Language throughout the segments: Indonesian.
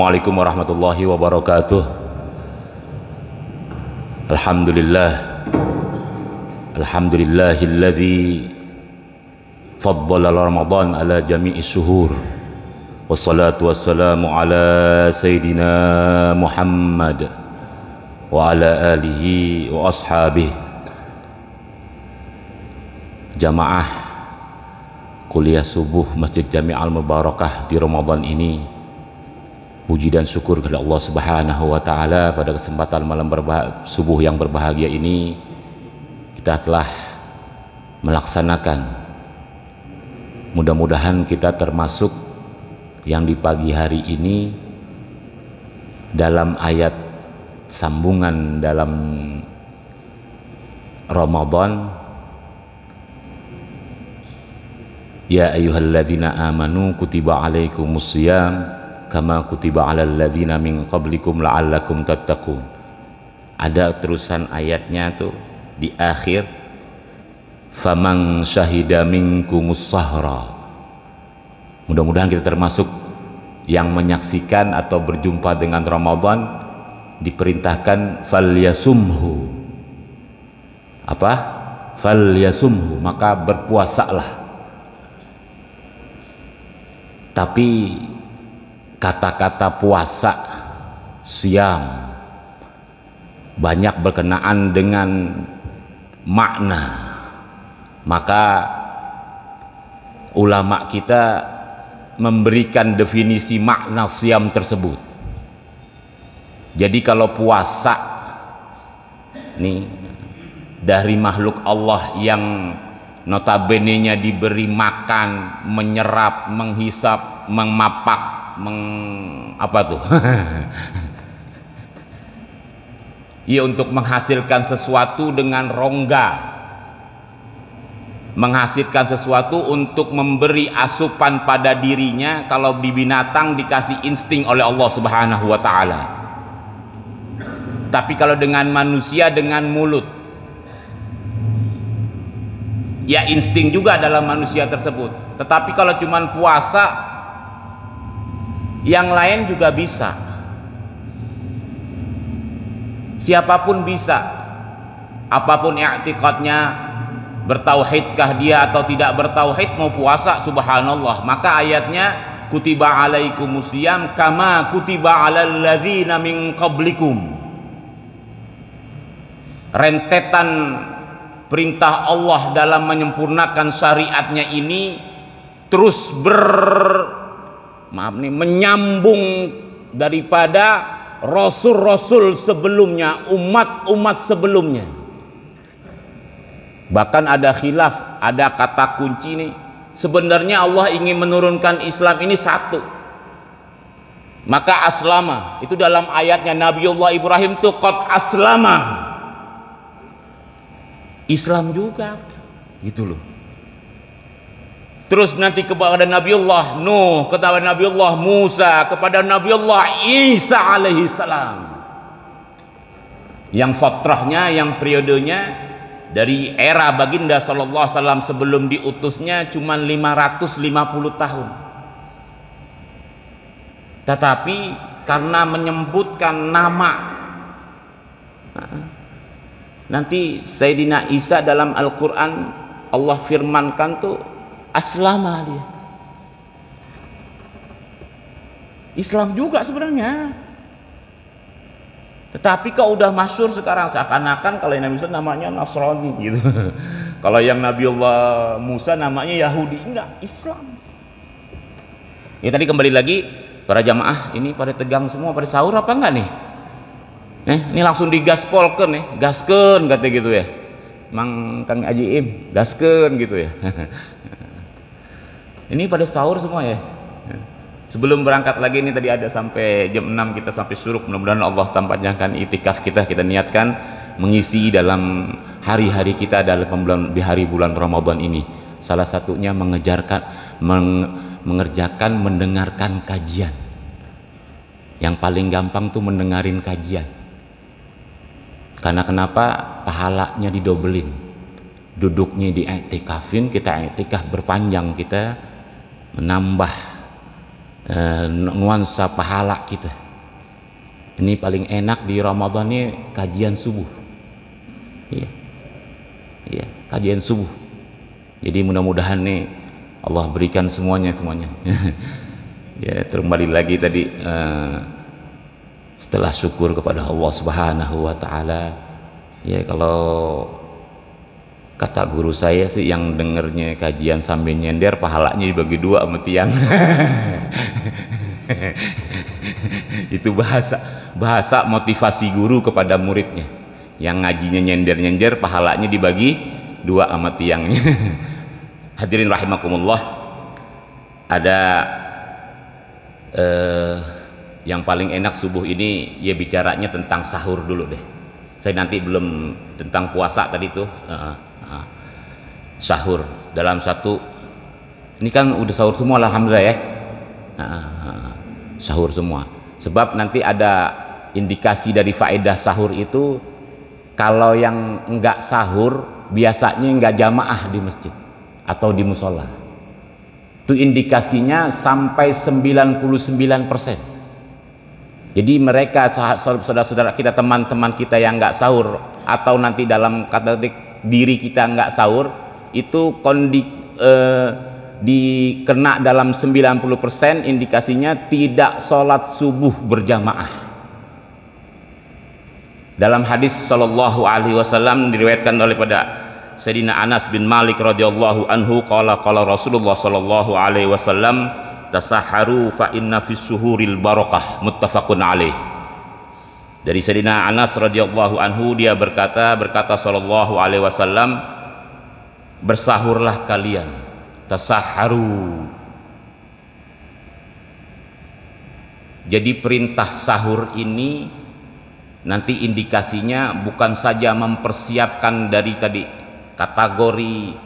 Assalamualaikum warahmatullahi wabarakatuh. Alhamdulillah, alhamdulillahilladzi faddala Ramadan ala jami'i syuhur. Wassalatu wassalamu ala sayyidina Muhammad wa ala alihi wa ashabihi. Jamaah kuliah subuh Masjid Jami' Al-Mubarakah di Ramadan ini, puji dan syukur kepada Allah Subhanahu wa taala. Pada kesempatan malam subuh yang berbahagia ini, kita telah melaksanakan, mudah-mudahan kita termasuk yang di pagi hari ini dalam ayat sambungan dalam Ramadan. Ya ayyuhalladzina amanu kutiba alaikumusiyam kama kutiba alal ladzina min qablikum la'allakum tattaqun. Ada terusan ayatnya tuh di akhir, faman syahida minkumus sahra. Mudah-mudahan kita termasuk yang menyaksikan atau berjumpa dengan Ramadan, diperintahkan falyasumhu. Apa? Falyasumhu, maka berpuasalah. Tapi kata-kata puasa, siam, banyak berkenaan dengan makna. Maka ulama kita memberikan definisi makna siam tersebut. Jadi kalau puasa nih dari makhluk Allah yang notabene-nya diberi makan, menyerap, menghisap, memapak, apa tuh? Ya, untuk menghasilkan sesuatu dengan rongga, menghasilkan sesuatu untuk memberi asupan pada dirinya. Kalau di binatang dikasih insting oleh Allah Subhanahu wa taala. Tapi kalau dengan manusia dengan mulut, ya insting juga dalam manusia tersebut. Tetapi kalau cuman puasa, yang lain juga bisa, siapapun bisa, apapun i'tiqadnya, bertauhidkah dia atau tidak bertauhid, mau puasa, subhanallah. Maka ayatnya kutiba alaikumusiyam kama kutiba alal ladzina min qablikum. Rentetan perintah Allah dalam menyempurnakan syariatnya ini terus menyambung daripada rasul-rasul sebelumnya, umat-umat sebelumnya. Bahkan ada khilaf, ada kata kunci nih. Sebenarnya Allah ingin menurunkan Islam ini satu. Maka aslama, itu dalam ayatnya Nabiullah Ibrahim tuh qad aslama. Islam juga gitu loh. Terus nanti kepada Nabiullah Nuh, kepada Nabiullah Musa, kepada Nabiullah Isa alaihi salam, yang fatrahnya, yang periodenya dari era baginda sallallahu alaihi wasallam sebelum diutusnya cuma 550 tahun. Tetapi karena menyebutkan nama, nanti Sayyidina Isa dalam Al-Quran Allah firmankan tuh aslama, dia Islam juga sebenarnya. Tetapi kok udah masyhur sekarang seakan-akan kalau yang Nabi Musa namanya Nasrani gitu. Kalau yang Nabiullah Musa namanya Yahudi, enggak, Islam. Ya tadi kembali lagi, para jamaah ini pada tegang semua, pada sahur apa enggak nih? Ini langsung digaspolkan nih, gaskeun kata gitu ya. Mang Kang Haji Im, gaskeun gitu ya. Ini pada sahur semua ya. Sebelum berangkat lagi ini tadi ada sampai jam 6 kita sampai syuruk. Mudah-mudahan Allah panjangkan itikaf kita niatkan mengisi dalam hari-hari kita dalam di hari bulan Ramadan ini. Salah satunya mengerjakan mendengarkan kajian. Yang paling gampang tuh mendengarin kajian. Karena kenapa? Pahalanya didobelin. Duduknya di i'tikafin, kita i'tikaf berpanjang, kita menambah nuansa pahala kita. Ini paling enak di Ramadan ini kajian subuh. Iya. Iya, kajian subuh. Jadi mudah-mudahan nih Allah berikan semuanya. Ya, kembali lagi tadi setelah syukur kepada Allah Subhanahu wa taala. Ya, kalau kata guru saya sih yang dengernya kajian sambil nyender pahalanya dibagi dua sama tiang. Itu bahasa motivasi guru kepada muridnya. Yang ngajinya nyender pahalanya dibagi dua sama tiangnya. Hadirin rahimakumullah, ada yang paling enak subuh ini ya bicaranya tentang sahur dulu deh. Saya nanti belum tentang puasa tadi tuh. Sahur dalam satu, ini kan udah sahur semua alhamdulillah ya. Sahur semua, sebab nanti ada indikasi dari faedah sahur itu, kalau yang enggak sahur biasanya enggak jamaah di masjid atau di musola, itu indikasinya sampai 99%. Jadi mereka saudara-saudara kita, teman-teman kita yang enggak sahur, atau nanti dalam kata diri kita enggak sahur, itu dikena dalam 90%, indikasinya tidak sholat subuh berjamaah. Dalam hadis sallallahu alaihi wasallam diriwayatkan oleh pada Sayyidina Anas bin Malik radhiyallahu anhu, qala Rasulullah sallallahu alaihi wasallam, tasahharu fa inna fis suhuril barakah, muttafaqun alaih. Dari Sayyidina Anas radhiyallahu anhu, dia berkata sallallahu alaihi wasallam, bersahurlah kalian, tasahharu. Jadi perintah sahur ini nanti indikasinya bukan saja mempersiapkan dari tadi kategori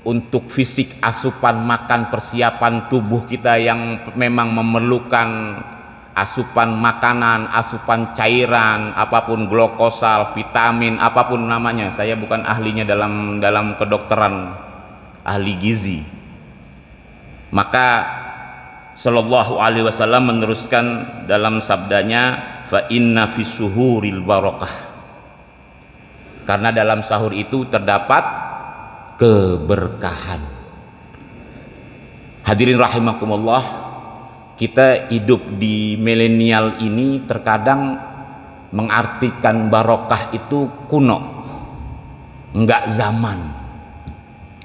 untuk fisik, asupan makan, persiapan tubuh kita yang memang memerlukan asupan makanan, asupan cairan, apapun, glukosal, vitamin, apapun namanya. Saya bukan ahlinya dalam kedokteran, ahli gizi. Maka sallallahu alaihi wasallam meneruskan dalam sabdanya, fa inna fis suhuril barakah, karena dalam sahur itu terdapat keberkahan. Hadirin rahimakumullah, kita hidup di milenial ini terkadang mengartikan barokah itu kuno, enggak zaman.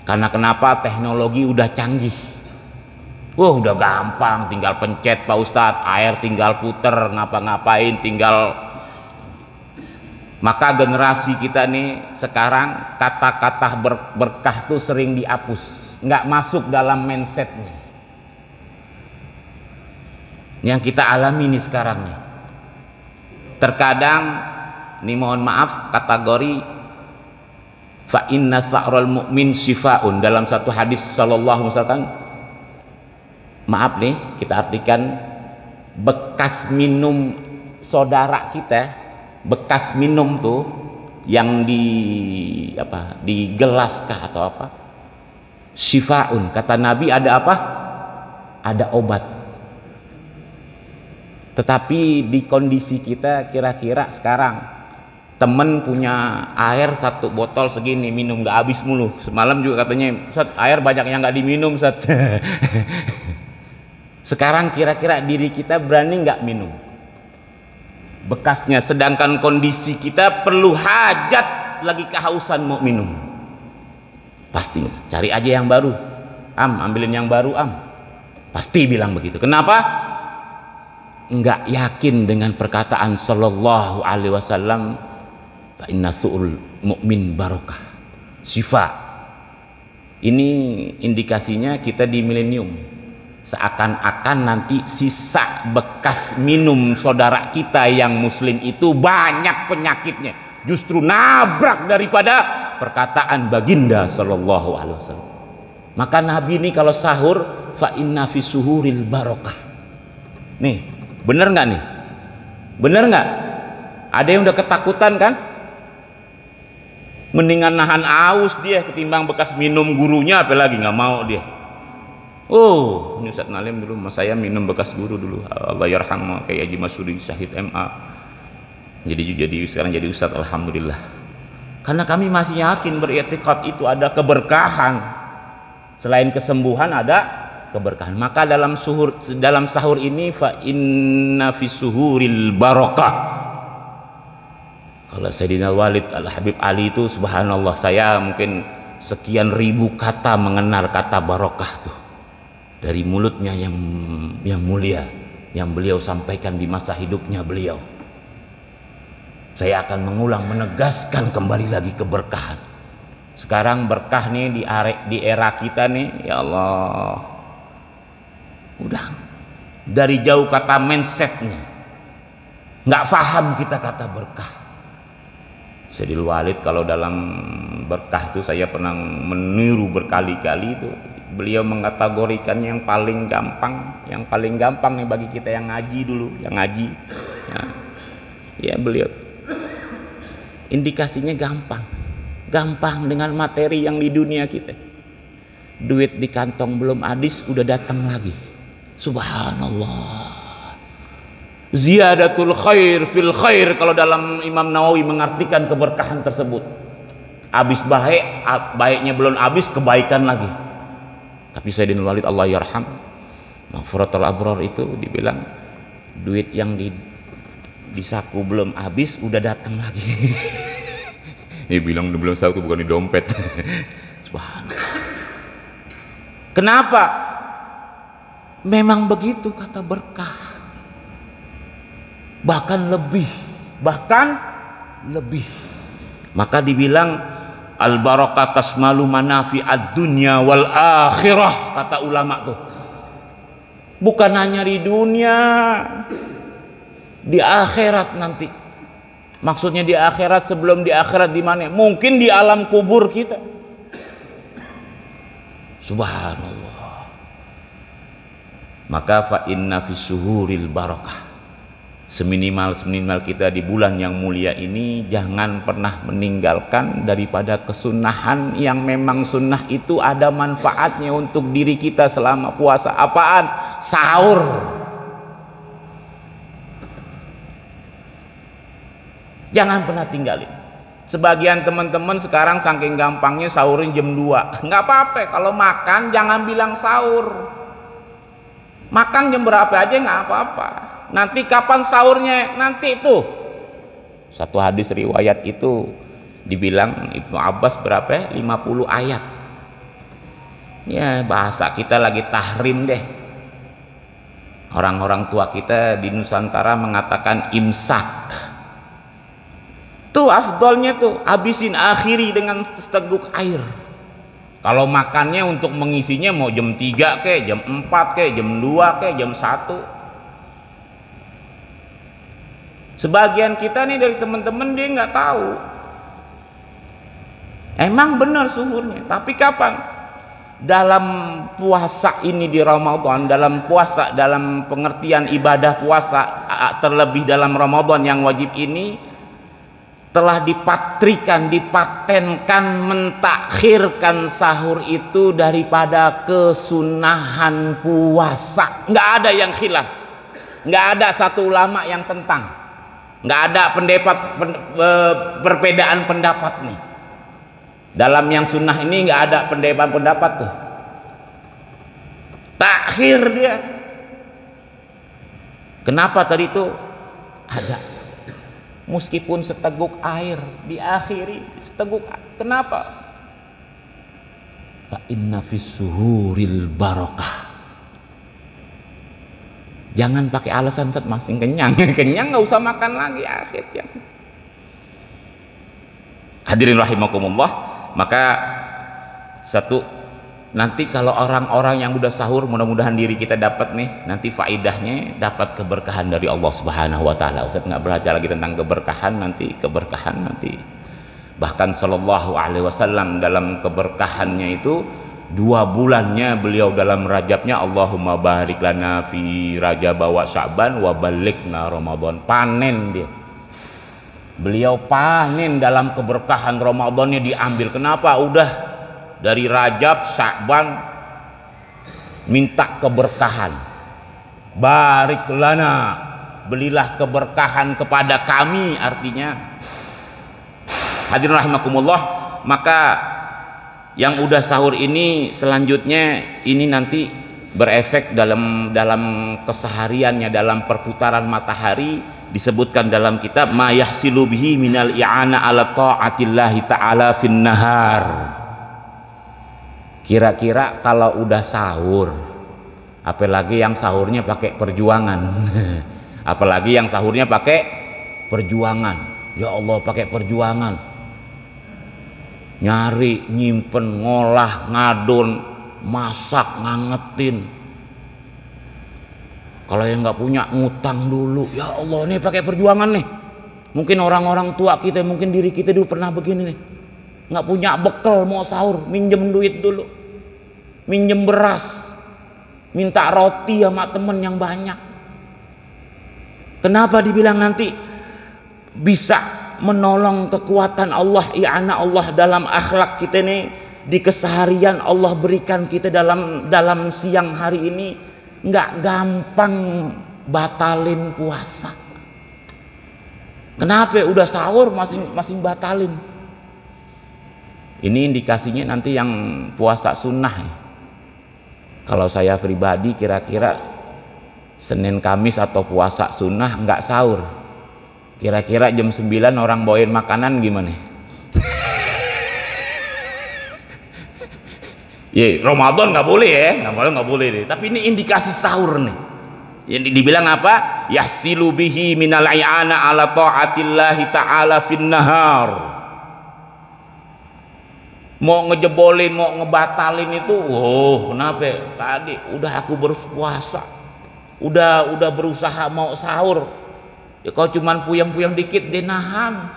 Karena kenapa? Teknologi udah canggih. Udah gampang, tinggal pencet Pak Ustadz, air tinggal puter, ngapa-ngapain tinggal. Maka generasi kita nih sekarang kata-kata berkah tuh sering dihapus, nggak masuk dalam mindsetnya. Yang kita alami nih sekarang nih, terkadang nih mohon maaf kategori fa inna sa'ral mu'min shifaun, dalam satu hadis sallallahu misalkan, maaf nih kita artikan, bekas minum saudara kita, bekas minum tuh yang di gelas kah atau apa, shifaun, kata Nabi ada apa? Ada obat. Tetapi di kondisi kita kira-kira sekarang, temen punya air satu botol segini, minum nggak habis mulu. Semalam juga katanya, Ustaz, air banyak yang nggak diminum, Ustaz. Sekarang kira-kira diri kita berani nggak minum bekasnya, sedangkan kondisi kita perlu hajat, lagi kehausan mau minum. Pastinya cari aja yang baru, ambilin yang baru, pasti bilang begitu. Kenapa? Enggak yakin dengan perkataan sallallahu alaihi wasallam, fa inna su'ul mu'min barakah, syifa. Ini indikasinya kita di milenium, seakan-akan nanti sisa bekas minum saudara kita yang muslim itu banyak penyakitnya, justru nabrak daripada perkataan baginda sallallahu alaihi wasallam. Maka Nabi ini kalau sahur, fa inna fi suhuril barakah. Nih, bener nggak nih? Bener nggak? Ada yang udah ketakutan kan? Mendingan nahan aus dia ketimbang bekas minum gurunya, apalagi nggak mau dia. Oh, ini Ustaz Nalim dulu, mas saya minum bekas guru dulu. Allah yarham kayak Haji Masyuri Syahid MA. Jadi sekarang jadi Ustaz, alhamdulillah. Karena kami masih yakin beriktikad itu ada keberkahan. Selain kesembuhan ada keberkahan. Maka dalam sahur ini fa inna fis suhuril barakah. Kalau Sayyidina Walid Al-Habib Ali itu subhanallah, saya mungkin sekian ribu kata mengenal kata barokah tuh dari mulutnya yang mulia, yang beliau sampaikan di masa hidupnya beliau. Saya akan mengulang, menegaskan kembali lagi keberkahan. Sekarang berkah nih di era kita nih, ya Allah, udah dari jauh kata mindsetnya, nggak paham kita kata berkah. Sayyidil Walid kalau dalam berkah itu saya pernah meniru berkali-kali itu, beliau mengkategorikannya yang paling gampang nih bagi kita yang ngaji dulu, yang ngaji. Nah, ya beliau indikasinya gampang dengan materi yang di dunia kita. Duit di kantong belum habis udah datang lagi. Subhanallah. Ziyadatul khair fil khair, kalau dalam Imam Nawawi mengartikan keberkahan tersebut. Habis baiknya belum habis, kebaikan lagi. Tapi Sayyidina Walid Allah yarham, maghfiratul abrar itu dibilang duit yang di saku belum habis udah datang lagi. Dia bilang belum saku, bukan di dompet. Subhanallah. Kenapa? Memang begitu kata berkah. Bahkan lebih. Maka dibilang al barakah tasmalu manafi ad-dunya wal akhirah, kata ulama tuh. Bukan hanya di dunia, di akhirat nanti. Maksudnya di akhirat, sebelum di akhirat di mana? Mungkin di alam kubur kita. Subhanallah. Maka fa inna fis suhuril barakah. Seminimal kita di bulan yang mulia ini jangan pernah meninggalkan daripada kesunahan yang memang sunnah itu ada manfaatnya untuk diri kita selama puasa. Apaan? Sahur. Jangan pernah tinggalin. Sebagian teman-teman sekarang saking gampangnya sahurin jam 2. Nggak apa-apa, kalau makan jangan bilang sahur. Makan jam berapa aja nggak apa-apa. Nanti kapan sahurnya? Nanti itu. Satu hadis riwayat itu dibilang Ibnu Abbas berapa? 50 ayat. Ya bahasa kita lagi tahrim deh. Orang-orang tua kita di Nusantara mengatakan imsak. Tuh afdolnya tuh habisin, akhiri dengan seteguk air. Kalau makannya untuk mengisinya mau jam 3 ke, jam 4 ke, jam 2 ke, jam 1. Sebagian kita nih dari teman-teman dia nggak tahu. Emang benar suhurnya, tapi kapan? Dalam puasa ini di Ramadan, dalam puasa, dalam pengertian ibadah puasa, terlebih dalam Ramadan yang wajib ini, telah dipatenkan, mentakhirkan sahur itu daripada kesunahan puasa. Nggak ada yang khilaf, nggak ada satu ulama yang tentang. Nggak ada perbedaan pendapat nih. Dalam yang sunnah ini nggak ada perbedaan pendapat tuh. Takhir dia. Kenapa tadi itu? Ada. Meskipun seteguk air diakhiri seteguk air. Kenapa? Fa inna fis suhuril barakah. Jangan pakai alasan set masih kenyang. Kenyang nggak usah makan lagi akhirnya. Hadirin rahimakumullah, maka satu, nanti kalau orang-orang yang udah sahur, mudah-mudahan diri kita dapat nih nanti faidahnya, dapat keberkahan dari Allah Subhanahu wa taala. Ustaz nggak belajar lagi tentang keberkahan nanti. Bahkan sallallahu alaihi wasallam dalam keberkahannya itu 2 bulannya beliau dalam Rajabnya Allahumma barik lana fi Rajab wa Sya'ban wa balighna Ramadan. Panen dia. Beliau panen dalam keberkahan Ramadannya diambil. Kenapa? Udah dari Rajab, Sya'ban minta keberkahan. Barik lana, belilah keberkahan kepada kami, artinya hadirin rahimakumullah. Maka yang udah sahur ini selanjutnya ini nanti berefek dalam kesehariannya, dalam perputaran matahari. Disebutkan dalam kitab ma yahsilu bihi minal i'ana ala ta'atillahi ta'ala fin nahar. Kira-kira kalau udah sahur, apalagi yang sahurnya pakai perjuangan apalagi yang sahurnya pakai perjuangan, ya Allah, pakai perjuangan, nyari, nyimpen, ngolah, ngadon, masak, ngangetin. Kalau yang nggak punya, ngutang dulu. Ya Allah, nih pakai perjuangan nih. Mungkin orang-orang tua kita, mungkin diri kita dulu pernah begini nih, nggak punya bekal mau sahur, minjem duit dulu, minjem beras, minta roti sama temen yang banyak. Kenapa dibilang nanti bisa menolong kekuatan Allah, i'ana Allah dalam akhlak kita nih, di keseharian Allah berikan kita dalam siang hari ini. Nggak gampang batalin puasa. Kenapa udah sahur masih batalin? Ini indikasinya nanti yang puasa sunnah. Kalau saya pribadi kira-kira Senin Kamis atau puasa sunnah nggak sahur, kira-kira jam 9 orang bawain makanan gimana? Ya, Ramadan nggak boleh ya, nggak boleh deh. Tapi ini indikasi sahur nih. Yang dibilang apa? Yahsilu bihi minal i'ana ala ta'atillahi ta'ala fin nahar. Mau ngejebolin, mau ngebatalin itu, kenapa? Tadi udah aku berpuasa, udah berusaha mau sahur. Ya kalau cuman puyeng-puyeng dikit dia nahan.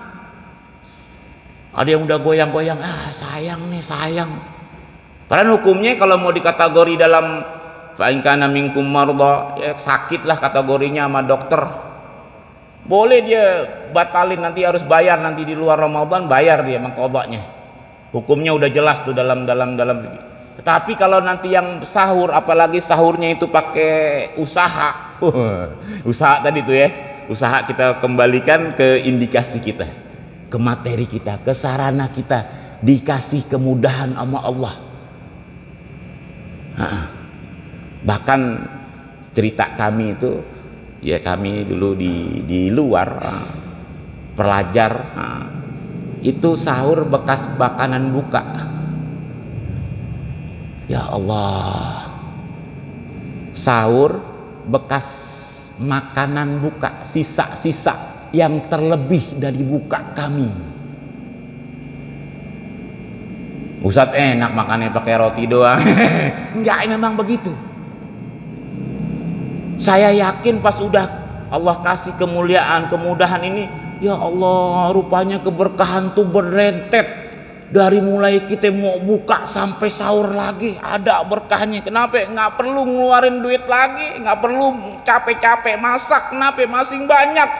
Ada yang udah goyang-goyang, sayang nih, sayang. Padahal hukumnya kalau mau dikategori dalam fa'in kana minkum marda, ya sakitlah kategorinya sama dokter. Boleh dia batalin, nanti harus bayar, nanti di luar Ramadan bayar dia mengqadanya. Hukumnya udah jelas tuh dalam. Tetapi kalau nanti yang sahur, apalagi sahurnya itu pakai usaha. Usaha tadi tuh ya. Usaha kita kembalikan ke indikasi kita, ke materi kita, ke sarana kita, dikasih kemudahan sama Allah. Bahkan cerita kami itu, ya kami dulu di luar pelajar, itu sahur bekas makanan buka. Ya Allah, sahur bekas makanan buka, sisa-sisa yang terlebih dari buka kami. Ustadz enak makannya pakai roti doang. Enggak, memang begitu. Saya yakin pas udah Allah kasih kemuliaan, kemudahan ini, ya Allah, rupanya keberkahan tuh berentet. Dari mulai kita mau buka sampai sahur lagi ada berkahnya. Kenapa? Nggak perlu ngeluarin duit lagi, nggak perlu capek-capek masak. Kenapa? Masih banyak.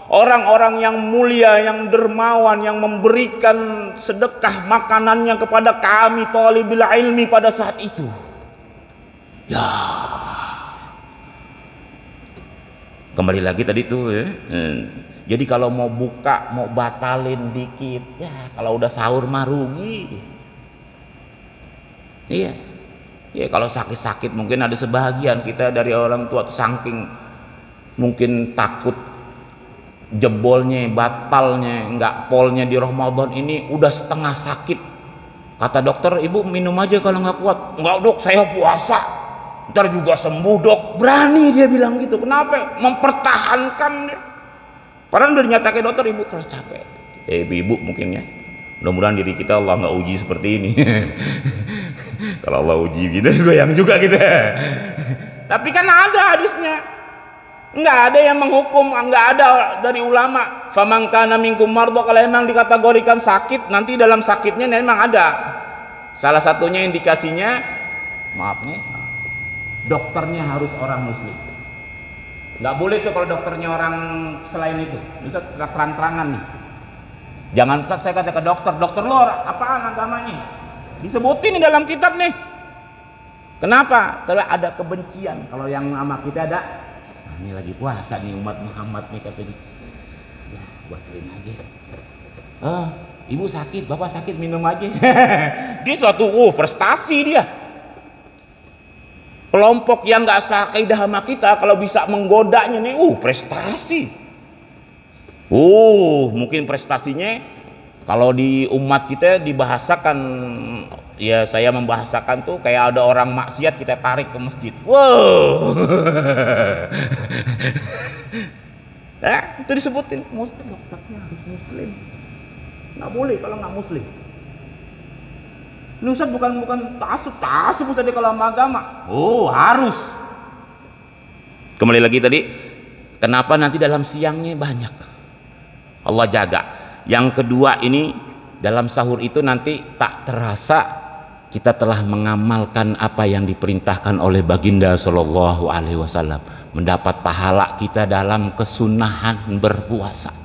Orang-orang yang mulia, yang dermawan, yang memberikan sedekah makanannya kepada kami thalibil ilmi pada saat itu. Ya, kembali lagi tadi tuh ya. Jadi kalau mau buka, mau batalin dikit, ya kalau udah sahur mah rugi. Iya, ya kalau sakit-sakit mungkin ada sebagian kita dari orang tua saking mungkin takut jebolnya, batalnya, nggak polnya di Ramadan ini udah setengah sakit. Kata dokter, ibu minum aja kalau nggak kuat. Nggak dok, saya puasa, ntar juga sembuh dok. Berani dia bilang gitu. Kenapa? Mempertahankan dia. Padahal udah dinyatakan dokter, ibu kalau capek. Ibu mungkin ya. Mudah-mudahan diri kita Allah nggak uji seperti ini. Kalau Allah uji kita goyang juga kita. Tapi kan ada hadisnya. Nggak ada yang menghukum, nggak ada dari ulama. Faman kana minkum marda, kalau emang dikategorikan sakit, nanti dalam sakitnya memang ada. Salah satunya indikasinya, maaf nih, dokternya harus orang muslim. Nggak boleh tuh kalau dokternya orang selain itu. Bisa terang-terangan nih. Jangan saya kata ke dokter lo apaan agamanya? Disebutin di dalam kitab nih. Kenapa? Karena ada kebencian. Kalau yang sama kita ada, nah, ini lagi puasa nih umat Muhammad nih katanya. Ya, buatin aja. Ibu sakit, bapak sakit, minum aja. Dia suatu prestasi dia. Kelompok yang nggak seakaidah sama kita kalau bisa menggodanya nih, prestasi. Mungkin prestasinya kalau di umat kita dibahasakan, ya saya membahasakan tuh kayak ada orang maksiat kita tarik ke masjid. Wow. Itu disebutin muslim, dokternya harus muslim. Nggak boleh kalau nggak muslim. Ini Ustaz bukan tasub Ustaz kalau sama agama. Harus. Kembali lagi tadi, kenapa nanti dalam siangnya banyak? Allah jaga. Yang kedua ini, dalam sahur itu nanti tak terasa kita telah mengamalkan apa yang diperintahkan oleh baginda Shallallahu Alaihi Wasallam, mendapat pahala kita dalam kesunahan berpuasa.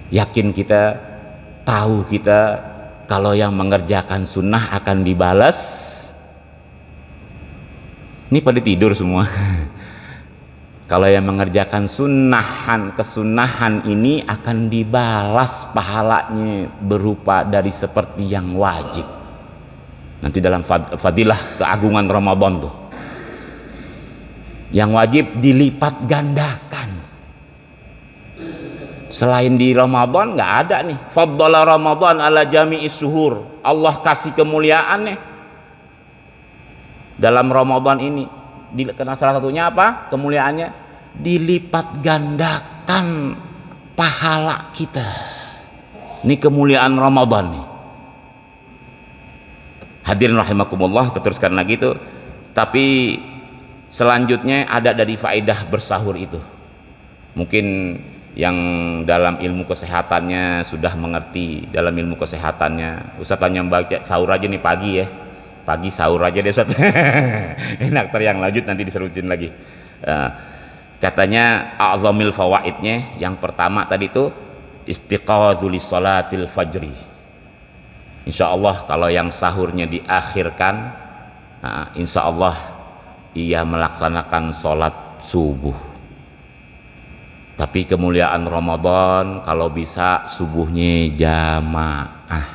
Yakin kita, tahu kita, kalau yang mengerjakan sunnah akan dibalas. Ini pada tidur semua. Kalau yang mengerjakan kesunahan ini akan dibalas pahalanya berupa dari seperti yang wajib. Nanti dalam fadilah keagungan Ramadan tuh, yang wajib dilipat gandakan. Selain di Ramadan nggak ada nih. Faddala Ramadan ala jami'is suhur. Allah kasih kemuliaan nih dalam Ramadan ini. Karena salah satunya apa? Kemuliaannya dilipat gandakan pahala kita. Ini kemuliaan Ramadan nih. Hadirin rahimakumullah, teruskan lagi tuh. Tapi selanjutnya ada dari faedah bersahur itu. Mungkin yang dalam ilmu kesehatannya sudah mengerti, dalam ilmu kesehatannya Ustaz tanya baca sahur aja nih pagi ya, pagi sahur aja deh Ustaz. Enak, yang lanjut nanti diserutin lagi. Katanya a'zamil fawaidnya yang pertama tadi itu istiqadzu li sholatil fajri. Insya Allah kalau yang sahurnya diakhirkan, insya Allah ia melaksanakan sholat subuh. Tapi kemuliaan Ramadan kalau bisa subuhnya jamaah.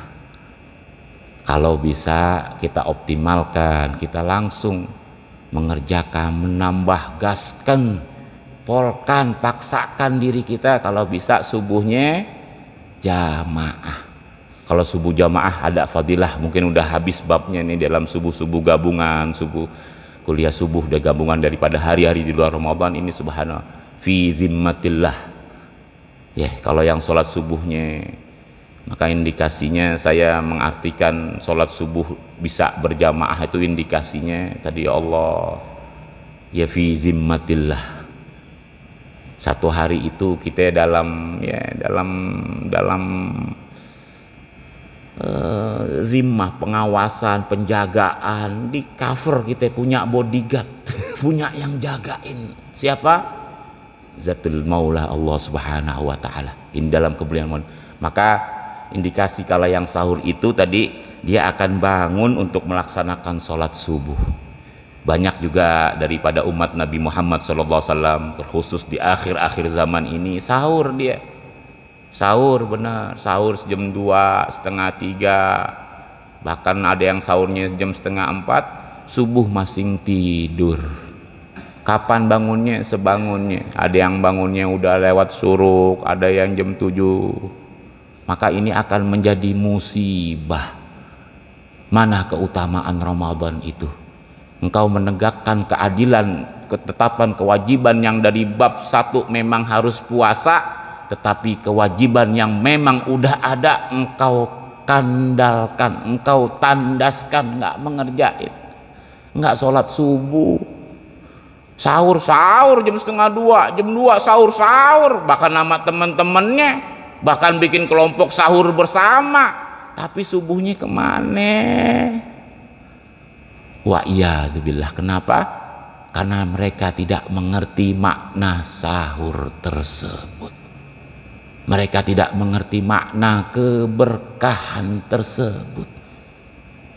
Kalau bisa kita optimalkan, kita langsung mengerjakan, menambah gaskan, polkan, paksakan diri kita kalau bisa subuhnya jamaah. Kalau subuh jamaah ada fadilah, mungkin udah habis babnya nih dalam subuh-subuh gabungan, subuh kuliah subuh udah gabungan daripada hari-hari di luar Ramadan ini, subhanallah. Fi zimmatillah ya, kalau yang sholat subuhnya, maka indikasinya saya mengartikan sholat subuh bisa berjamaah itu indikasinya tadi ya Allah ya fi zimmatillah. Satu hari itu kita dalam zimmah, pengawasan, penjagaan, di cover kita punya bodyguard, punya yang jagain. Siapa? Zatul Maula Allah Subhanahu wa taala. Ini dalam kemuliaan. Maka indikasi kalau yang sahur itu tadi dia akan bangun untuk melaksanakan sholat subuh. Banyak juga daripada umat Nabi Muhammad SAW, terkhusus di akhir-akhir zaman ini, sahur dia. Sahur benar, sahur jam 2, setengah 3, bahkan ada yang sahurnya jam setengah 4, subuh masih tidur. Kapan bangunnya? Sebangunnya. Ada yang bangunnya udah lewat suruk, ada yang jam 7. Maka ini akan menjadi musibah. Mana keutamaan Ramadan itu? Engkau menegakkan keadilan, ketetapan kewajiban yang dari bab 1 memang harus puasa, tetapi kewajiban yang memang udah ada engkau kandalkan, engkau tandaskan, nggak mengerjain, nggak sholat subuh, sahur jam setengah 2, jam 2 sahur, bahkan nama teman-temannya, bahkan bikin kelompok sahur bersama, tapi subuhnya kemana? Wa iyadzubillah. Kenapa? Karena mereka tidak mengerti makna sahur tersebut. Mereka tidak mengerti makna keberkahan tersebut.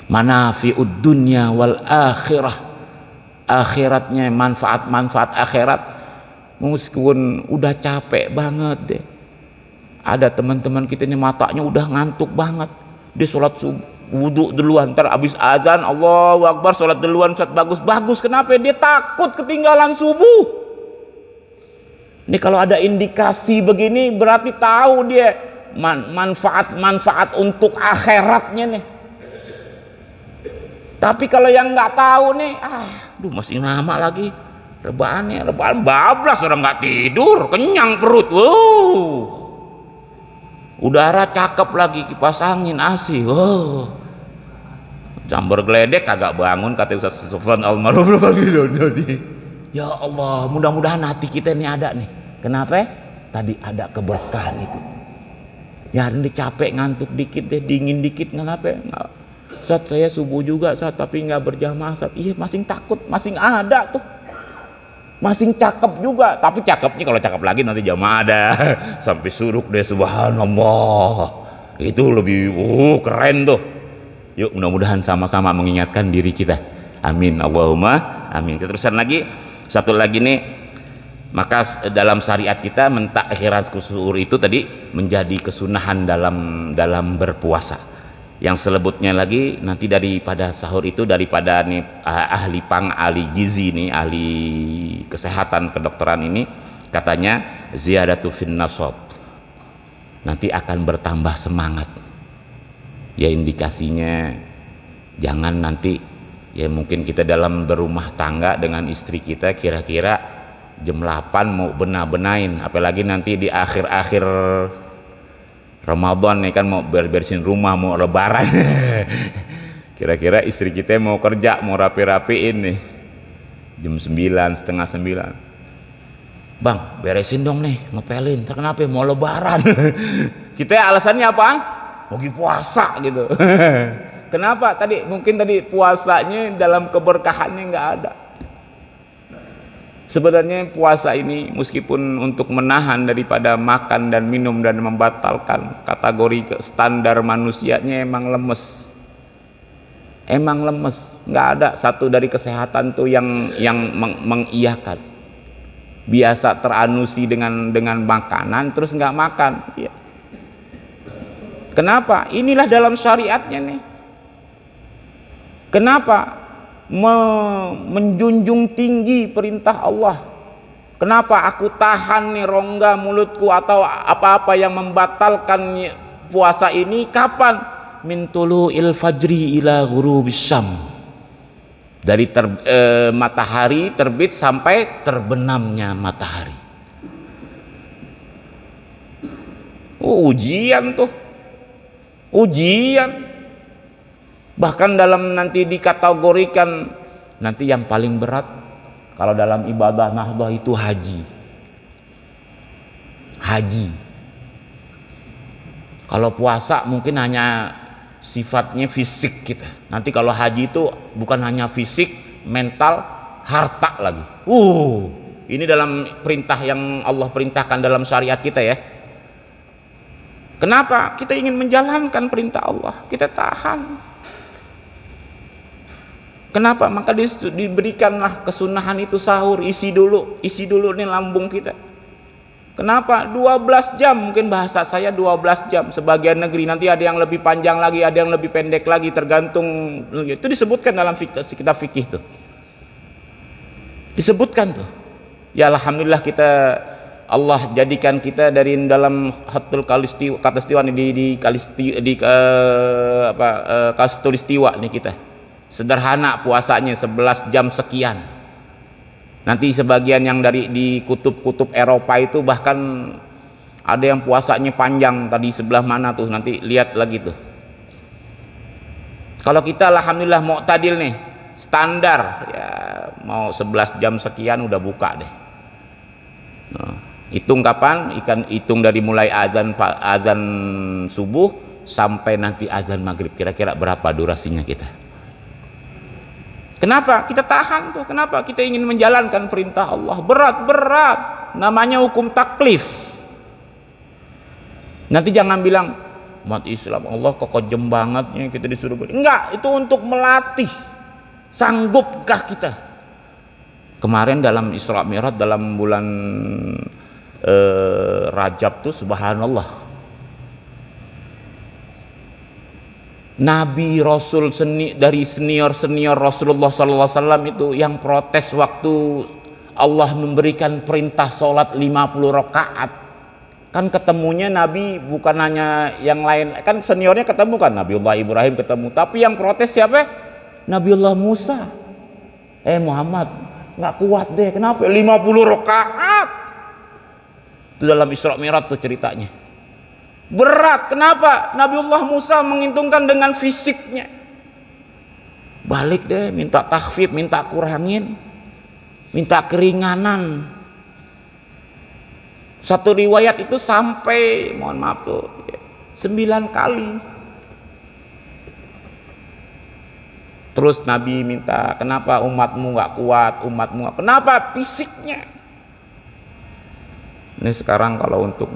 Manafi'ud dunya wal akhirah, akhiratnya, manfaat akhirat. Meskipun udah capek banget deh, ada teman-teman kita ini matanya udah ngantuk banget, dia sholat subuh, wudhu duluan, ntar abis azan Allahu Akbar sholat duluan, sholat bagus-bagus. Kenapa? Dia takut ketinggalan subuh. Ini kalau ada indikasi begini berarti tahu dia manfaat untuk akhiratnya nih. Tapi kalau yang nggak tahu nih, masih lama lagi rebahan bablas, orang nggak tidur, kenyang perut, udara cakep lagi, kipas angin AC, jam bergeledek kagak bangun, kata Ustaz Sufyan almarhum. Ya Allah, mudah-mudahan hati kita ini ada nih. Kenapa? Tadi ada keberkahan itu. Ya ini capek, ngantuk dikit deh, dingin dikit, kenapa? Ustaz saya subuh juga Ustaz, tapi nggak berjamaah Ustaz. Iya, masing takut, masing ada tuh. Masing cakep juga, tapi cakepnya kalau cakep lagi nanti jamaah ada. Sampai suruk deh, subhanallah. Itu lebih keren tuh. Yuk mudah-mudahan sama-sama mengingatkan diri kita. Amin, Allahumma amin. Kita teruskan lagi. Satu lagi nih, maka dalam syariat kita mentakhiran suhur itu tadi menjadi kesunahan dalam berpuasa. Yang selebutnya lagi nanti daripada sahur itu, daripada nih ahli gizi nih, ahli kesehatan kedokteran ini katanya ziyadatu fin nasab, nanti akan bertambah semangat. Ya indikasinya jangan nanti, ya mungkin kita dalam berumah tangga dengan istri kita kira-kira jam 8 mau benain, apalagi nanti di akhir-akhir Ramadan nih kan, mau bersihin rumah, mau lebaran. Kira-kira istri kita mau kerja, mau rapi-rapiin nih jam 9, setengah 9. Bang, beresin dong nih, ngepelin. Kenapa? Mau lebaran. Kita alasannya apa? Mau puasa gitu. Kenapa? Mungkin tadi puasanya dalam keberkahannya nggak ada. Sebenarnya puasa ini meskipun untuk menahan daripada makan dan minum dan membatalkan, kategori standar manusianya emang lemes. Nggak ada satu dari kesehatan tuh yang mengiyakan. Biasa teranusi dengan makanan terus nggak makan. Ya. Kenapa? Inilah dalam syariatnya nih. Kenapa? Menjunjung tinggi perintah Allah. Kenapa aku tahan nih rongga mulutku atau apa-apa yang membatalkan puasa ini? Kapan? Min tulu'il fajri ila ghurubis syam, dari matahari terbit sampai terbenamnya matahari. Ujian tuh, ujian. Bahkan dalam nanti dikategorikan nanti yang paling berat kalau dalam ibadah nahdah itu haji. Kalau puasa mungkin hanya sifatnya fisik kita. Nanti kalau haji itu bukan hanya fisik, mental, harta lagi. Ini dalam perintah yang Allah perintahkan dalam syariat kita ya. Kenapa? Kita ingin menjalankan perintah Allah, kita tahan. Kenapa? Maka diberikanlah kesunahan itu sahur, isi dulu nih lambung kita. Kenapa? 12 jam, mungkin bahasa saya 12 jam, sebagian negeri nanti ada yang lebih panjang lagi, ada yang lebih pendek lagi, tergantung. Itu disebutkan dalam kitab fikih tuh. Disebutkan tuh. Ya alhamdulillah Allah jadikan kita dari dalam hatul katulistiwa di katulistiwa nih kita. Sederhana puasanya 11 jam sekian. Nanti sebagian yang di kutub-kutub Eropa itu bahkan ada yang puasanya panjang, tadi sebelah mana tuh, nanti lihat lagi tuh. Kalau kita alhamdulillah mu'tadil nih, standar ya mau 11 jam sekian udah buka deh. Nah, hitung kapan? Hitung dari mulai azan subuh sampai nanti azan maghrib, kira-kira berapa durasinya kita? Kenapa? Kita tahan tuh. Kenapa? Kita ingin menjalankan perintah Allah. Berat. Namanya hukum taklif. Nanti jangan bilang, umat Islam, Allah kok kejem bangetnya kita disuruh enggak, itu untuk melatih sanggupkah kita. Kemarin dalam Isra Mi'raj dalam bulan Rajab tuh subhanallah, Nabi Rasul dari senior Rasulullah SAW itu yang protes waktu Allah memberikan perintah sholat 50 rakaat. Kan ketemunya Nabi bukan hanya yang lain, kan seniornya ketemu kan, Nabiullah Ibrahim ketemu, tapi yang protes siapa? Nabiullah Musa. Muhammad nggak kuat deh, kenapa 50 rakaat? Itu dalam Isra Mi'raj tuh ceritanya. Berat, kenapa? Nabiullah Musa menghitungkan dengan fisiknya. Balik deh, minta takhfif, minta kurangin, minta keringanan. Satu riwayat itu sampai, mohon maaf tuh, 9 kali. Terus Nabi minta, kenapa umatmu nggak kuat, kenapa? Fisiknya. Ini sekarang kalau untuk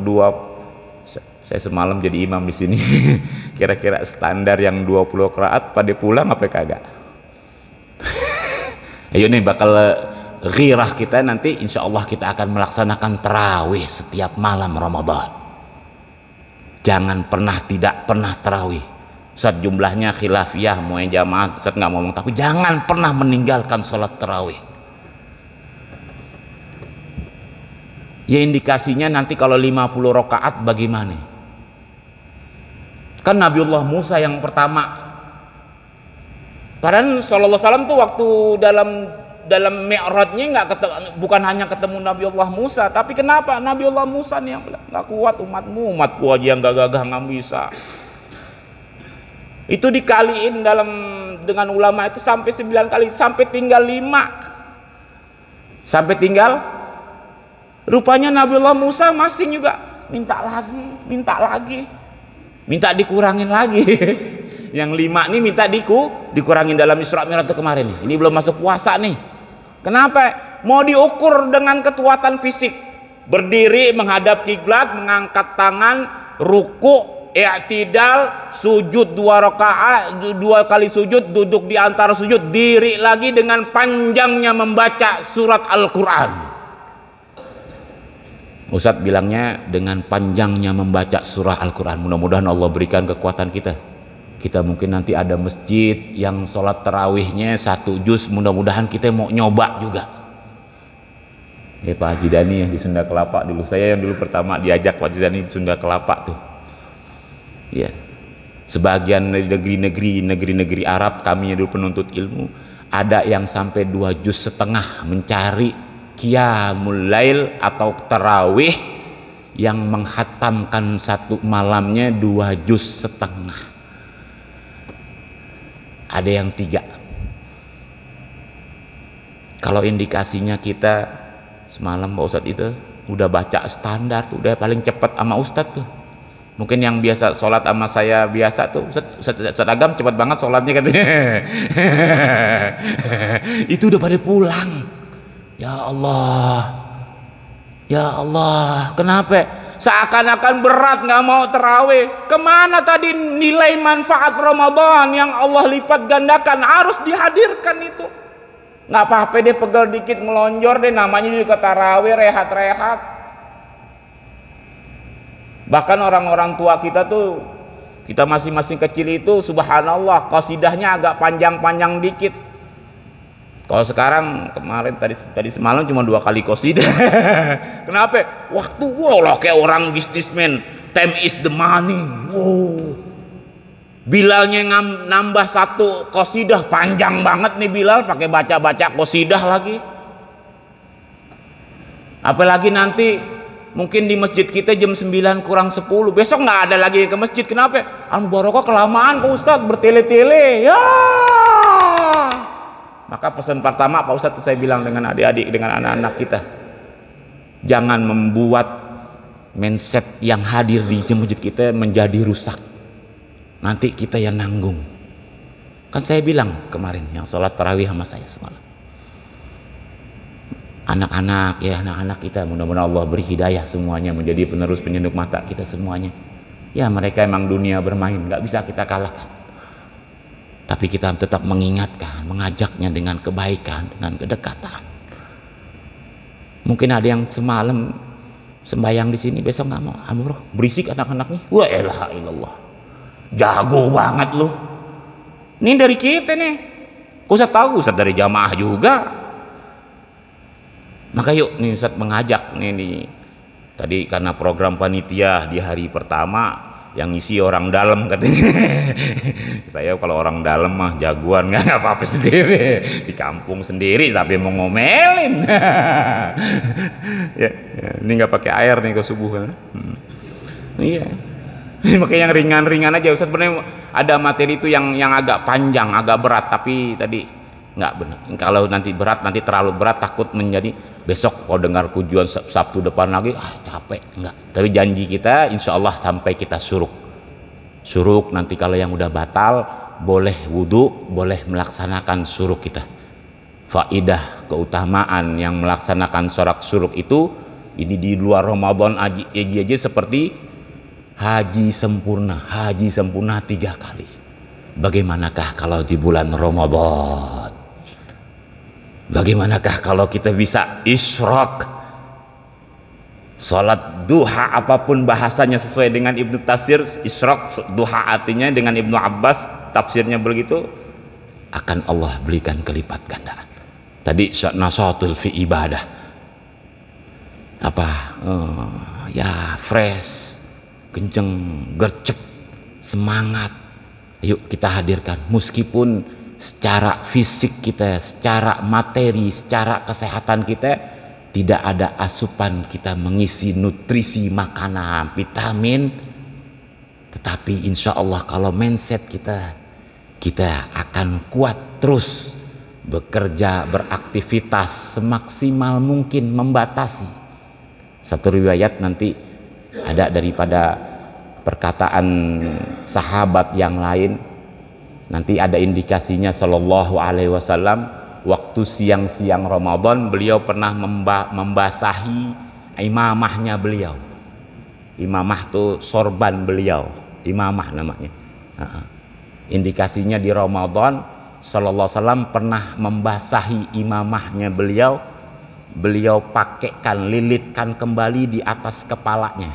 saya semalam jadi imam di sini, kira-kira standar yang 20 rakaat pada pulang apa kagak? Ayo nih bakal ghirah kita nanti, insya Allah kita akan melaksanakan tarawih setiap malam Ramadan. Jangan tidak pernah tarawih. Ustaz jumlahnya khilafiyah, mau yang jamaah Ustaz nggak ngomong, tapi jangan pernah meninggalkan sholat tarawih. Ya indikasinya nanti kalau 50 rakaat bagaimana? Kan Nabiullah Musa yang pertama. Padahal sallallahu alaihi wasallam tuh waktu dalam Mi'rajnya bukan hanya ketemu Nabiullah Musa, tapi kenapa Nabiullah Musa nih yang bilang nggak kuat umatku aja yang gagah nggak bisa. Itu dikaliin dengan ulama itu sampai 9 kali, sampai tinggal 5. Sampai tinggal, rupanya Nabiullah Musa masih juga minta lagi, minta dikurangin lagi. Yang 5 nih minta dikurangin dalam Isra Mi'raj itu kemarin nih. Ini belum masuk puasa nih. Kenapa? Mau diukur dengan kekuatan fisik. Berdiri menghadap kiblat, mengangkat tangan, ruku, i'tidal, sujud 2 rakaat, 2 kali sujud, duduk di antara sujud, diri lagi dengan panjangnya membaca surat Al-Qur'an. Ustadz bilangnya dengan panjangnya membaca surah Al-Quran. Mudah-mudahan Allah berikan kekuatan kita mungkin nanti ada masjid yang sholat tarawihnya 1 juz, mudah-mudahan kita mau nyoba juga. Pak Haji Dani yang di Sunda Kelapa dulu, saya yang dulu pertama diajak Pak Haji Dani di Sunda Kelapa tuh ya. Sebagian dari negeri-negeri Arab, kami yang dulu penuntut ilmu, ada yang sampai 2,5 juz mencari Qiyamul Lail atau tarawih yang menghatamkan satu malamnya 2,5 juz. Ada yang 3. Kalau indikasinya kita semalam Pak Ustadz itu udah baca standar tuh, udah paling cepat sama Ustadz tuh. Mungkin yang biasa sholat sama saya biasa tuh, Ustadz Agam cepat banget sholatnya katanya. Itu udah pada pulang. Ya Allah, kenapa? Seakan-akan berat nggak mau tarawih. Kemana tadi nilai manfaat Ramadan yang Allah lipat gandakan? Harus dihadirkan itu. Nggak apa-apa deh pegel dikit melonjor deh, namanya juga tarawih, rehat-rehat. Bahkan orang-orang tua kita tuh, kita masing-masing kecil itu subhanallah qasidahnya agak panjang-panjang dikit. Kalau sekarang kemarin tadi semalam cuma 2 kali qasidah. Kenapa? Waktu lah kayak orang bisnismen, time is the money. Wow. Bilalnya nambah 1 qasidah, panjang banget nih Bilal, pakai baca-baca qasidah lagi. Apalagi nanti mungkin di masjid kita jam 9 kurang 10, besok nggak ada lagi ke masjid. Kenapa? Al-Mubarakah kelamaan Pak Ustadz, bertele-tele ya. Maka pesan pertama Pak Ustadz saya bilang dengan adik-adik, dengan anak-anak kita, jangan membuat mindset yang hadir di masjid kita menjadi rusak. Nanti kita yang nanggung. Kan saya bilang kemarin yang sholat tarawih sama saya semalam, anak-anak kita mudah-mudahan Allah beri hidayah semuanya menjadi penerus penyenduk mata kita semuanya. Ya mereka emang dunia bermain, nggak bisa kita kalahkan. Tapi kita tetap mengingatkan, mengajaknya dengan kebaikan, dengan kedekatan. Mungkin ada yang semalam sembayang di sini, besok nggak mau. Bro, berisik anak-anaknya. Wah elah ilallah, jago banget lu. Ini dari kita nih. Kok Ustaz tahu? Ustaz dari jamaah juga. Maka yuk nih Ustaz mengajak nih. Tadi karena program panitia di hari pertama yang isi orang dalam katanya. Saya kalau orang dalam mah jagoan, nggak apa-apa sendiri di kampung sendiri sampai mau ngomelin. Ya, ini nggak pakai air nih ke subuh kan. Iya. Makanya yang ringan-ringan aja Ustaz. Sebenarnya ada materi itu yang agak panjang, agak berat, tapi tadi nggak benar. Kalau nanti berat, nanti terlalu berat takut menjadi besok kalau dengar kujuan Sabtu depan lagi capek. Enggak, tapi janji kita insya Allah sampai kita suruk nanti. Kalau yang udah batal boleh wudhu, boleh melaksanakan suruk kita. Faidah keutamaan yang melaksanakan sholat suruk itu ini di luar Ramadan aja seperti haji sempurna 3 kali. Bagaimanakah kalau di bulan Ramadan? Bagaimanakah kalau kita bisa isyraq, salat duha, apapun bahasanya sesuai dengan Ibnu Tafsir. Isyraq duha artinya dengan Ibnu Abbas tafsirnya begitu, akan Allah berikan kelipat gandaan. Tadi nasatul fi ibadah, ya fresh, kenceng, gercep, semangat. Yuk kita hadirkan, meskipun secara fisik kita, secara materi, secara kesehatan kita tidak ada asupan kita mengisi nutrisi makanan, vitamin, tetapi insya Allah kalau mindset kita akan kuat terus bekerja, beraktivitas semaksimal mungkin, membatasi. Satu riwayat nanti ada daripada perkataan sahabat yang lain, nanti ada indikasinya Shallallahu Alaihi Wasallam waktu siang-siang Ramadan beliau pernah membasahi imamahnya beliau. Imamah tuh sorban beliau, imamah namanya. Indikasinya di Ramadan Shallallahu Alaihi Wasallam pernah membasahi imamahnya beliau. Beliau pakaikan, lilitkan kembali di atas kepalanya.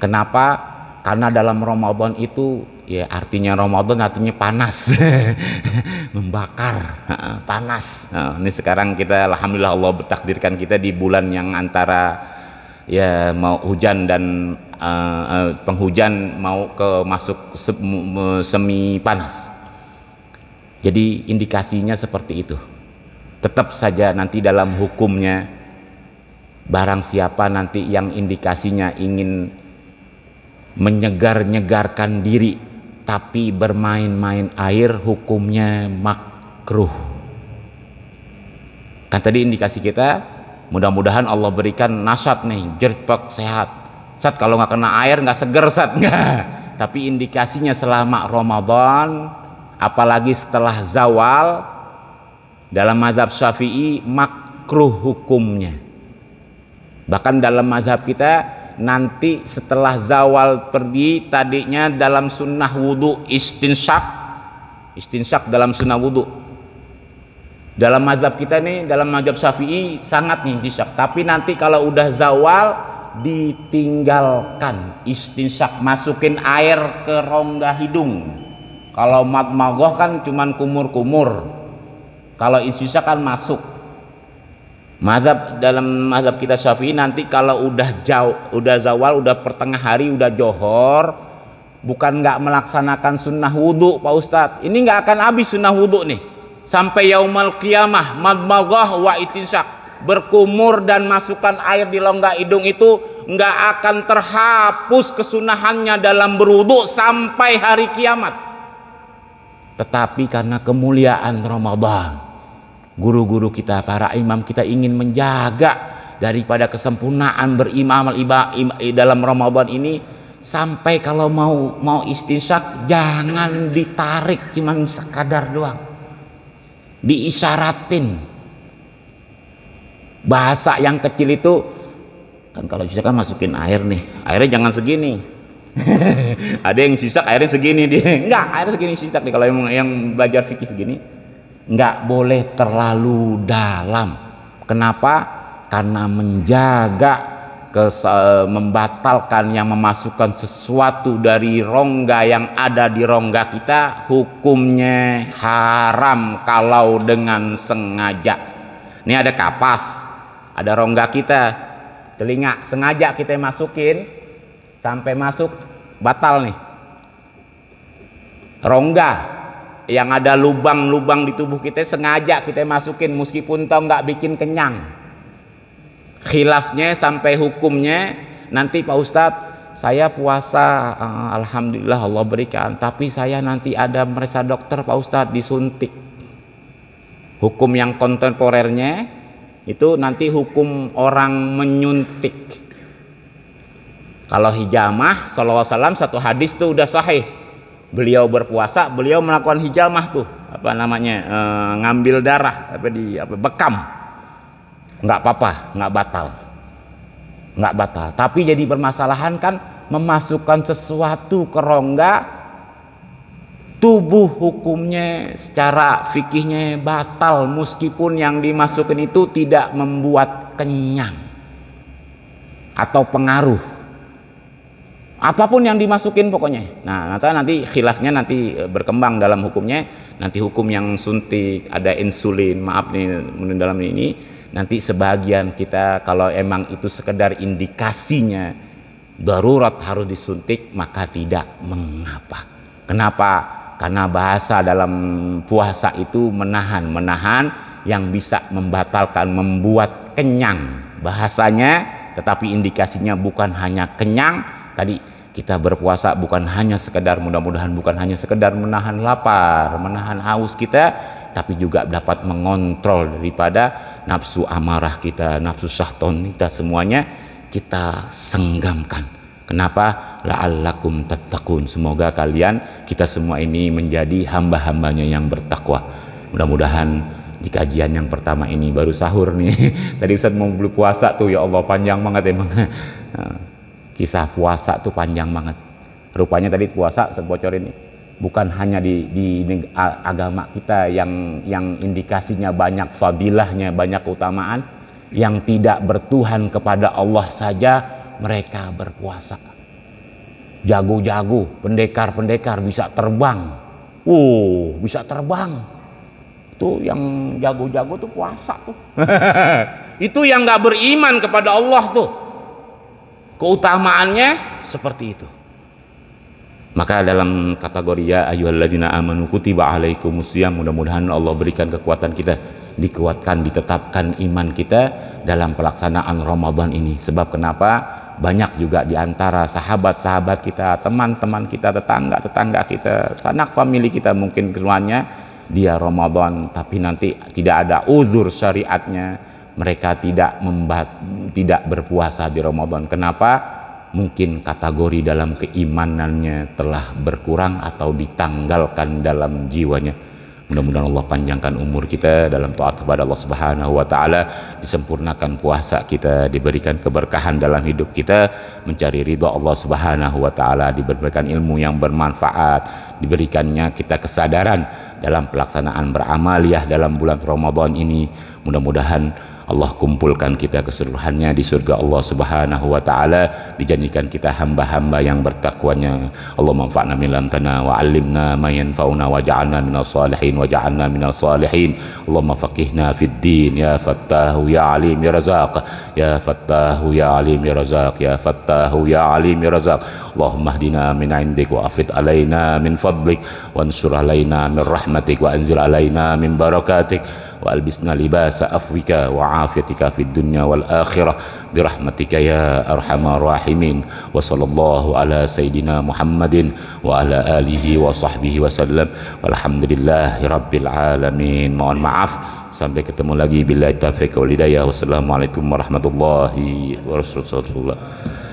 Kenapa? Karena dalam Ramadan itu, ya artinya Ramadan artinya panas, membakar, panas. Nah, ini sekarang kita, alhamdulillah Allah bertakdirkan kita di bulan yang antara ya mau hujan dan penghujan mau masuk semi panas. Jadi indikasinya seperti itu. Tetap saja nanti dalam hukumnya, barang siapa nanti yang indikasinya ingin menyegar-nyegarkan diri tapi bermain-main air, hukumnya makruh. Kan tadi indikasi kita, mudah-mudahan Allah berikan nasat nih, jerpek sehat. Sat kalau nggak kena air nggak seger sat nggak. Tapi indikasinya selama Ramadan, apalagi setelah zawal, dalam mazhab Syafi'i makruh hukumnya. Bahkan dalam mazhab kita nanti setelah zawal pergi, tadinya dalam sunnah wudhu istinsyak dalam sunnah wudhu. Dalam mazhab kita nih, dalam mazhab Syafi'i sangat nih istinsyak, tapi nanti kalau udah zawal ditinggalkan istinsyak, masukin air ke rongga hidung. Kalau madmaghah kan cuman kumur-kumur, kalau istinsyak kan masuk. Dalam mazhab kita Syafi'i nanti kalau udah zawal, udah pertengah hari, udah johor, bukan nggak melaksanakan sunnah wudhu Pak Ustadz, ini nggak akan habis sunnah wudhu nih sampai yaumul qiyamah. Madmaghah wa istinsyak, berkumur dan masukkan air di rongga hidung itu nggak akan terhapus kesunahannya dalam berwudhu sampai hari kiamat. Tetapi karena kemuliaan Ramadan, guru-guru kita, para imam kita ingin menjaga daripada kesempurnaan berimamal dalam Ramadan ini, sampai kalau mau istinsyak jangan ditarik, cuman sekadar doang, diisyaratin. Bahasa yang kecil itu Kan kalau sisak kan masukin air nih, airnya jangan segini. Ada yang sisak airnya segini dia, enggak, airnya segini sisak nih. Kalau yang belajar fikih segini, enggak boleh terlalu dalam. Kenapa? Karena menjaga membatalkan yang memasukkan sesuatu dari rongga yang ada di rongga kita, hukumnya haram kalau dengan sengaja. Ini ada kapas, ada rongga kita, telinga, sengaja kita masukin sampai masuk, batal nih. Rongga yang ada lubang-lubang di tubuh kita sengaja kita masukin meskipun tau nggak bikin kenyang. Khilafnya sampai hukumnya nanti Pak Ustadz, saya puasa alhamdulillah Allah berikan, tapi saya nanti ada merasa dokter Pak Ustadz disuntik. Hukum yang kontemporernya itu nanti hukum orang menyuntik. Kalau hijamah sallallahu alaihi wasallam satu hadis tuh udah sahih, beliau berpuasa, beliau melakukan hijamah tuh apa namanya, ngambil darah bekam, nggak apa-apa, nggak batal. Tapi jadi permasalahan kan memasukkan sesuatu ke rongga tubuh, hukumnya secara fikihnya batal meskipun yang dimasukkan itu tidak membuat kenyang atau pengaruh. Apapun yang dimasukin pokoknya. Nah, nanti khilafnya nanti berkembang dalam hukumnya. Nanti hukum yang suntik, ada insulin, maaf nih dalam ini. Nanti sebagian kita kalau emang itu sekedar indikasinya darurat harus disuntik, maka tidak mengapa. Kenapa? Karena bahasa dalam puasa itu menahan yang bisa membatalkan, membuat kenyang bahasanya, tetapi indikasinya bukan hanya kenyang. Tadi kita berpuasa bukan hanya sekedar, mudah-mudahan bukan hanya sekedar menahan lapar, menahan haus kita, tapi juga dapat mengontrol daripada nafsu amarah kita, nafsu syahton kita, semuanya kita senggamkan. Kenapa? La'allakum tattaqun. Semoga kalian, kita semua ini menjadi hamba-hambanya yang bertakwa. Mudah-mudahan di kajian yang pertama ini baru sahur nih. Tadi Ustaz mau beli puasa tuh, ya Allah panjang banget emang. Kisah puasa tuh panjang banget. Rupanya tadi puasa saya bocorin nih, bukan hanya di agama kita yang indikasinya banyak fadilahnya, banyak keutamaan, yang tidak bertuhan kepada Allah saja mereka berpuasa. Jago-jago, pendekar-pendekar bisa terbang. Bisa terbang. Itu yang jago-jago tuh puasa tuh. Itu yang nggak beriman kepada Allah tuh. Keutamaannya seperti itu. Maka dalam kategori ya ayyuhalladzina amanu kutiba alaikumusiyam, mudah-mudahan Allah berikan kekuatan kita, dikuatkan, ditetapkan iman kita dalam pelaksanaan Ramadan ini. Sebab kenapa? Banyak juga di antara sahabat-sahabat kita, teman-teman kita, tetangga kita, sanak famili kita mungkin keluarnya dia Ramadan tapi nanti tidak ada uzur syariatnya, mereka tidak berpuasa di Ramadan. Kenapa? Mungkin kategori dalam keimanannya telah berkurang atau ditanggalkan dalam jiwanya. Mudah-mudahan Allah panjangkan umur kita dalam taat kepada Allah Subhanahu wa taala, disempurnakan puasa kita, diberikan keberkahan dalam hidup kita, mencari ridha Allah Subhanahu wa taala, diberikan ilmu yang bermanfaat, diberikannya kita kesadaran dalam pelaksanaan beramaliyah dalam bulan Ramadan ini. Mudah-mudahan Allah kumpulkan kita keseluruhannya di surga Allah Subhanahu wa taala, dijadikan kita hamba-hamba yang bertakwanya. Allah manfa'na min lamtana wa 'allimna ma yanfa'una wa ja'alna minas salihin wa ja'alna minas salihin. Allahumma faqihna fid din ya Fattahu ya Alim ya Razaq, ya Fattahu ya Alim ya Razaq, ya Fattahu ya Alim ya Razaq. Allahumma hdina min 'indik wa afid alaina min fadlik wa ansur alaina min rahmatik wa anzil alaina min barakatik wa albisna libasa afwika wa afiatika fid dunya wal akhirah birahmatika ya arhamar rahimin. Wa sallallahu ala sayyidina Muhammadin wa ala alihi wa sahbihi wa sallam walhamdulillahi rabbil alamin. Mohon maaf, sampai ketemu lagi, billahi taufiq wal hidayah. Wassalamualaikum warahmatullahi wabarakatuh.